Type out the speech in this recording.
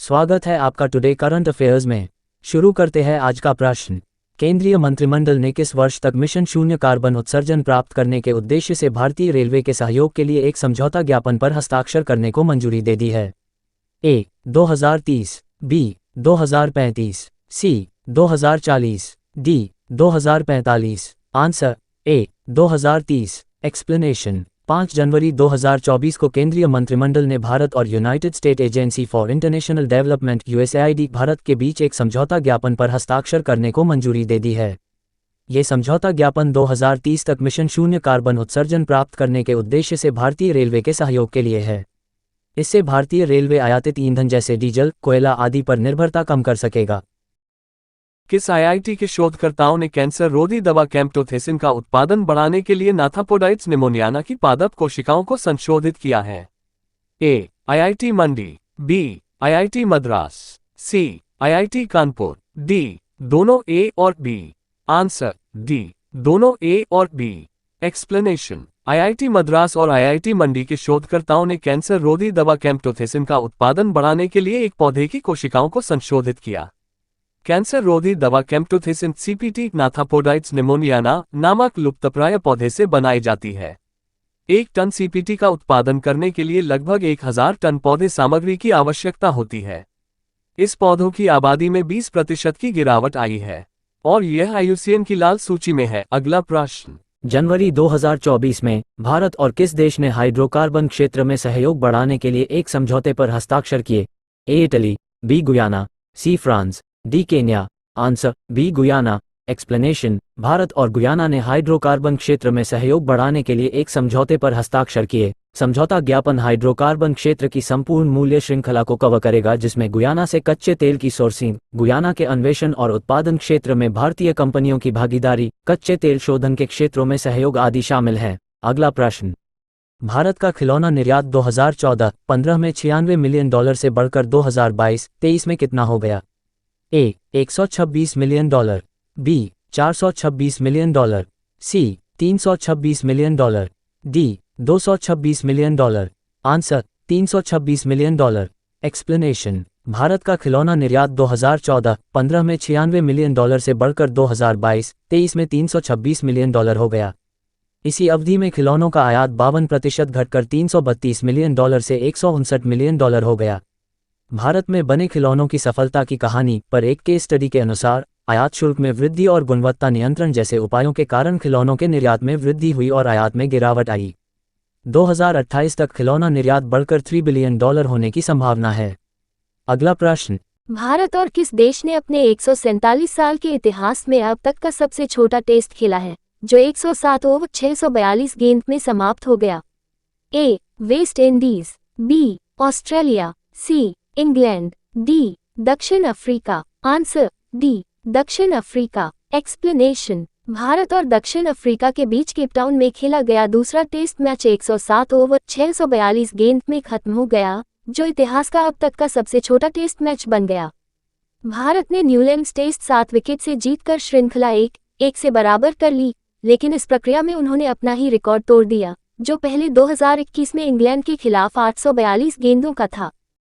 स्वागत है आपका टुडे करंट अफेयर्स में। शुरू करते हैं आज का प्रश्न। केंद्रीय मंत्रिमंडल ने किस वर्ष तक मिशन शून्य कार्बन उत्सर्जन प्राप्त करने के उद्देश्य से भारतीय रेलवे के सहयोग के लिए एक समझौता ज्ञापन पर हस्ताक्षर करने को मंजूरी दे दी है? A 2030, B 2035, C 2040, D 2045। Answer A 2030। Explanation. 5 जनवरी 2024 को केंद्रीय मंत्रिमंडल ने भारत और United State agency for international development USAID Bharat के बीच एक समझौता ज्ञापन पर हस्ताक्षर करने को मंजूरी दे दी है। ये समझौता ज्ञापन 2030 तक मिशन शून्य कार्बन उत्सर्जन प्राप्त करने के उद्देश्य से भारतीय रेलवे के सहयोग के लिए है। इससे भारतीय रेलवे आयातित ईंधन जैसे डीजल, कोयला आदि पर निर्भरता कम कर सकेगा। किस आईआईटी के शोधकर्ताओं ने कैंसर रोधी दवा कैम्प्टोथेसिन का उत्पादन बढ़ाने के लिए नाथापोडाइट्स निमोनियाना की पादप कोशिकाओं को संशोधित किया है? A IIT Mandi, B IIT Madras, C IIT Kanpur, D दोनों ए और बी। आंसर डी दोनों ए और बी। एक्सप्लेनेशन। आईआईटी मद्रास और आईआईटी मंडी के शोधकर्ताओं ने कैंसर रोधी दवा कैम्प्टोथेसिन का उत्पादन बढ़ाने के लिए एक पौधे की कोशिकाओं को संशोधित किया। कैंसर रोधी दवा कैम्प्टोथेसिन सीपीटी नाथापोडाइट्स निमोनियाना नामक लुप्तप्राय पौधे से बनाई जाती है। 1 टन सीपीटी का उत्पादन करने के लिए लगभग 1000 टन पौधे सामग्री की आवश्यकता होती है। इस पौधों की आबादी में 20% की गिरावट आई है और यह आईयूसीएन की लाल सूची में है। अगला प्रश्न। जनवरी 2024 में भारत और किस देश ने हाइड्रोकार्बन क्षेत्र में सहयोग बढ़ाने के लिए एक समझौते पर हस्ताक्षर किए? A Italy, B Guyana, C France, D Kenya. Answer B Guyana. Explanation. Bharat और गुयाना ने हाइड्रोकार्बन क्षेत्र में सहयोग बढ़ाने के लिए एक समझौते पर हस्ताक्षर किए। समझौता ज्ञापन हाइड्रोकार्बन क्षेत्र की संपूर्ण मूल्य श्रृंखला को कवर करेगा, जिसमें गुयाना से कच्चे तेल की सोर्सिंग, गुयाना के अन्वेषण और उत्पादन क्षेत्र में भारतीय कंपनियों की भागीदारी, कच्चे तेल शोधन के क्षेत्रों में सहयोग आदि शामिल हैं। अगला प्रश्न। भारत का खिलौना निर्यात 2014-15 में $96 मिलियन से बढ़कर 2022-23 में कितना हो गया? A 126 million dollar, B 426 million dollar, C 326 million dollar, D 226 million dollar. Answer 326 million dollar. Explanation. Bharat का खिलौना निर्यात 2014-15 में $96 मिलियन से बढ़कर 2022-23 में $326 मिलियन हो गया। इसी अवधि में खिलौनों का आयात 52% घटकर $332 मिलियन से $159 मिलियन हो गया। भारत में बने खिलौनों की सफलता की कहानी पर एक केस स्टडी के अनुसार आयात शुल्क में वृद्धि और गुणवत्ता नियंत्रण जैसे उपायों के कारण खिलौनों के निर्यात में वृद्धि हुई और आयात में गिरावट आई। 2028 तक खिलौना निर्यात बढ़कर $3 बिलियन होने की संभावना है। अगला प्रश्न। भारत और किस देश ने अपने 147 साल के इतिहास में अब तक का सबसे छोटा टेस्ट खेला है, जो 107 ओवर 642 गेंद में समाप्त हो गया? A West Indies, B Australia, C England, D दक्षिण अफ्रीका। आंसर डी दक्षिण अफ्रीका। एक्सप्लेनेशन। भारत और दक्षिण अफ्रीका के बीच केपटाउन में खेला गया दूसरा टेस्ट मैच 107 ओवर 642 गेंद में खत्म हो गया, जो इतिहास का अब तक का सबसे छोटा टेस्ट मैच बन गया। भारत ने न्यूलैंड्स टेस्ट 7 विकेट से जीतकर श्रृंखला 1-1 से बराबर कर ली, लेकिन इस प्रक्रिया में उन्होंने अपना ही रिकॉर्ड तोड़ दिया, जो पहले 2021 में इंग्लैंड के खिलाफ 842 गेंदों का था।